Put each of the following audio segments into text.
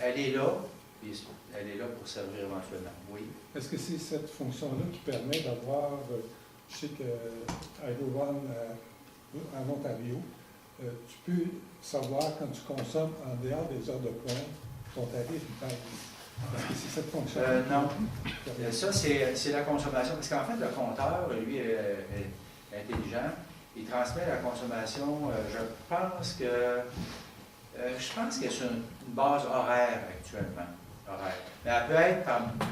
elle est là, puis elle est là pour servir éventuellement, oui. Est-ce que c'est cette fonction-là qui permet d'avoir, je sais qu'à Hydro One, en Ontario, tu peux savoir quand tu consommes en dehors des heures de pointe, ton tarif baisse. Est-ce que c'est cette fonction-là? Non. Ça, c'est la consommation. Parce qu'en fait, le compteur, lui, est intelligent. Il transmet la consommation, je pense que c'est sur une base horaire actuellement. Horaire. Mais elle peut être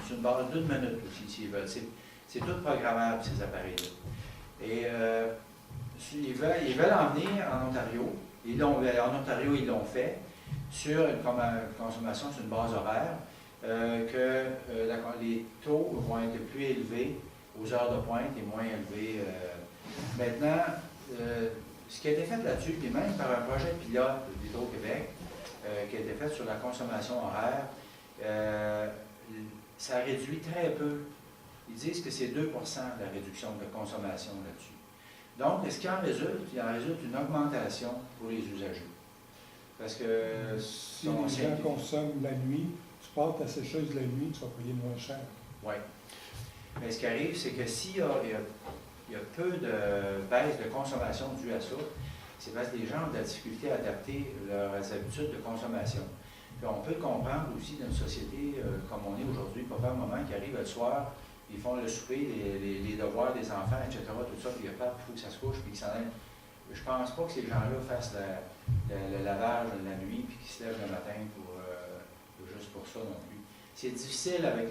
sur une base d'une minute aussi, s'ils veulent. C'est tout programmable, ces appareils-là. Et ils veulent emmener en Ontario. En Ontario, ils l'ont fait sur une consommation sur une base horaire, les taux vont être plus élevés aux heures de pointe et moins élevés. Maintenant, ce qui a été fait là-dessus, puis même par un projet pilote d'Hydro-Québec, qui a été fait sur la consommation horaire, ça réduit très peu. Ils disent que c'est 2% la réduction de consommation là-dessus. Donc, ce qui en résulte? Il en résulte une augmentation pour les usagers. Parce que si les gens consomment la nuit, tu portes ta sécheuse la nuit, tu vas payer moins cher. Oui. Mais ce qui arrive, c'est que s'il y a peu de baisse de consommation due à ça, c'est parce que les gens ont de la difficulté à adapter leurs habitudes de consommation. Puis on peut le comprendre aussi dans une société comme on est aujourd'hui, papa et maman qui arrivent le soir, ils font le souper, les devoirs des enfants, etc., tout ça, puis il y a pas, il faut que ça se couche, puis qu'ils s'en aillent. Je ne pense pas que ces gens-là fassent le lavage la nuit, puis qu'ils se lèvent le matin juste pour ça non plus. C'est difficile avec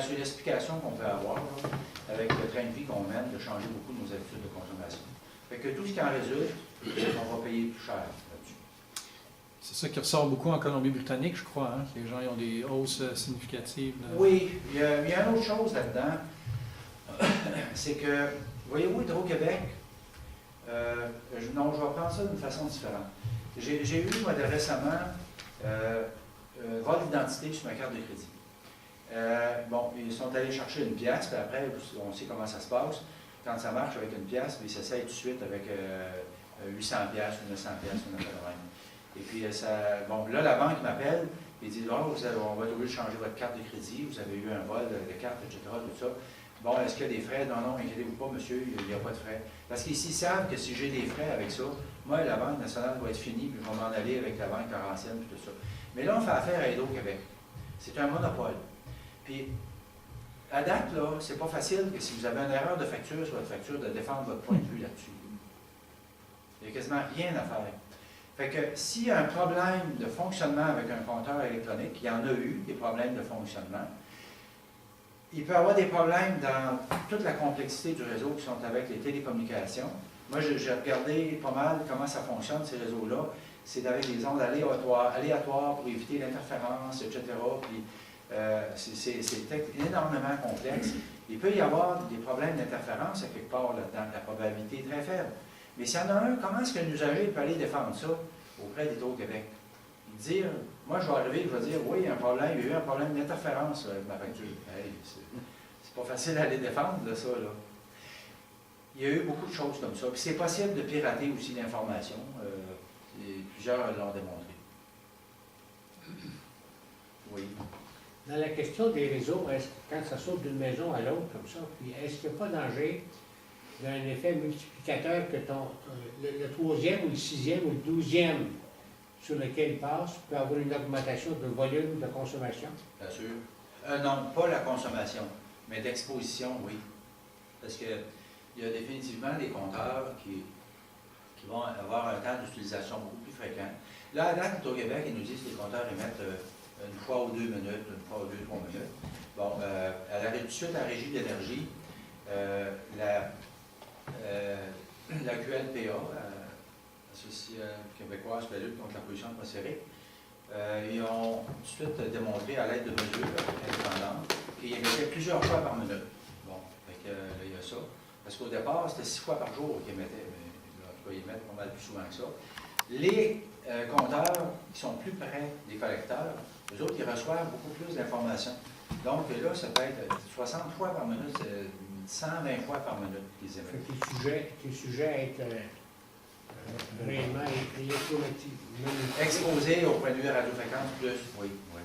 sur l'explication qu'on peut avoir, là, avec le train de vie qu'on mène, de changer beaucoup de nos habitudes de consommation. Fait que tout ce qui en résulte, on va payer plus cher là-dessus. C'est ça qui ressort beaucoup en Colombie-Britannique, je crois. Hein? Les gens ils ont des hausses significatives. Oui, il y a une autre chose là-dedans. C'est que, voyez-vous, Hydro-Québec, non, je vais prendre ça d'une façon différente. J'ai eu, moi, récemment, vol d'identité sur ma carte de crédit. Bon, ils sont allés chercher une pièce, puis après, on sait comment ça se passe. Quand ça marche avec une pièce, puis ils s'essayent tout de suite avec 800 pièces ou 900 pièces ou 900. Et puis, bon, là, la banque m'appelle, et dit, oh, on va être obligé de changer votre carte de crédit, vous avez eu un vol de carte, etc., tout ça. Bon, est-ce qu'il y a des frais? Non, inquiétez-vous pas, monsieur, il n'y a pas de frais. Parce qu'ici, ils savent que si j'ai des frais avec ça, moi, la Banque nationale va être finie, puis je vais m'en aller avec la Banque Laurentienne, puis tout ça. Mais là, on fait affaire à Hydro-Québec. C'est un monopole. Puis, à date, là, c'est pas facile que si vous avez une erreur de facture sur votre facture, de défendre votre point de vue là-dessus. Il n'y a quasiment rien à faire. Fait que s'il y a un problème de fonctionnement avec un compteur électronique, il y en a eu des problèmes de fonctionnement, il peut y avoir des problèmes dans toute la complexité du réseau qui sont avec les télécommunications. Moi, j'ai regardé pas mal comment ça fonctionne, ces réseaux-là. C'est avec des ondes aléatoires pour éviter l'interférence, etc. Puis, c'est énormément complexe. Il peut y avoir des problèmes d'interférence à quelque part là-dedans, la probabilité est très faible. Mais s'il y en a un, comment est-ce qu'un usager peut aller défendre ça auprès d'Hydro-Québec? Dire, moi je vais arriver, je vais dire, oui, il y a un problème, il y a eu un problème d'interférence avec ma facture. Hey, c'est pas facile à aller défendre, là, ça, là. Il y a eu beaucoup de choses comme ça. Puis c'est possible de pirater aussi l'information. Plusieurs l'ont démontré. Oui. Dans la question des réseaux, quand ça saute d'une maison à l'autre comme ça, puis est-ce qu'il n'y a pas danger d'un effet multiplicateur que le 3e ou le 6e ou le 12e sur lequel il passe peut avoir une augmentation de volume de consommation? Bien sûr. Non, pas la consommation, mais d'exposition, oui. Parce qu'il y a définitivement des compteurs qui vont avoir un temps d'utilisation beaucoup plus fréquent. Là, à date, au Québec, ils nous disent que les compteurs émettent une fois ou 2 minutes, une fois ou 2-3 minutes. Bon, suite à la Régie de l'énergie, la QLPA, Association québécoise pour la lutte contre la pollution atmosphérique, ils ont tout de suite démontré à l'aide de mesures indépendantes qu'ils émettaient plusieurs fois par minute. Bon, fait que, là, il y a ça. Parce qu'au départ, c'était 6 fois par jour qu'ils émettaient, mais en tout cas, ils émettent pas mal plus souvent que ça. Les compteurs qui sont plus près des collecteurs, eux autres, ils reçoivent beaucoup plus d'informations. Donc là, ça peut être 60 fois par minute, 120 fois par minute qu'ils émettent. Tu es sujet à être réellement électromagnétique. Exposé au point de vue radiofréquence, plus, oui, oui.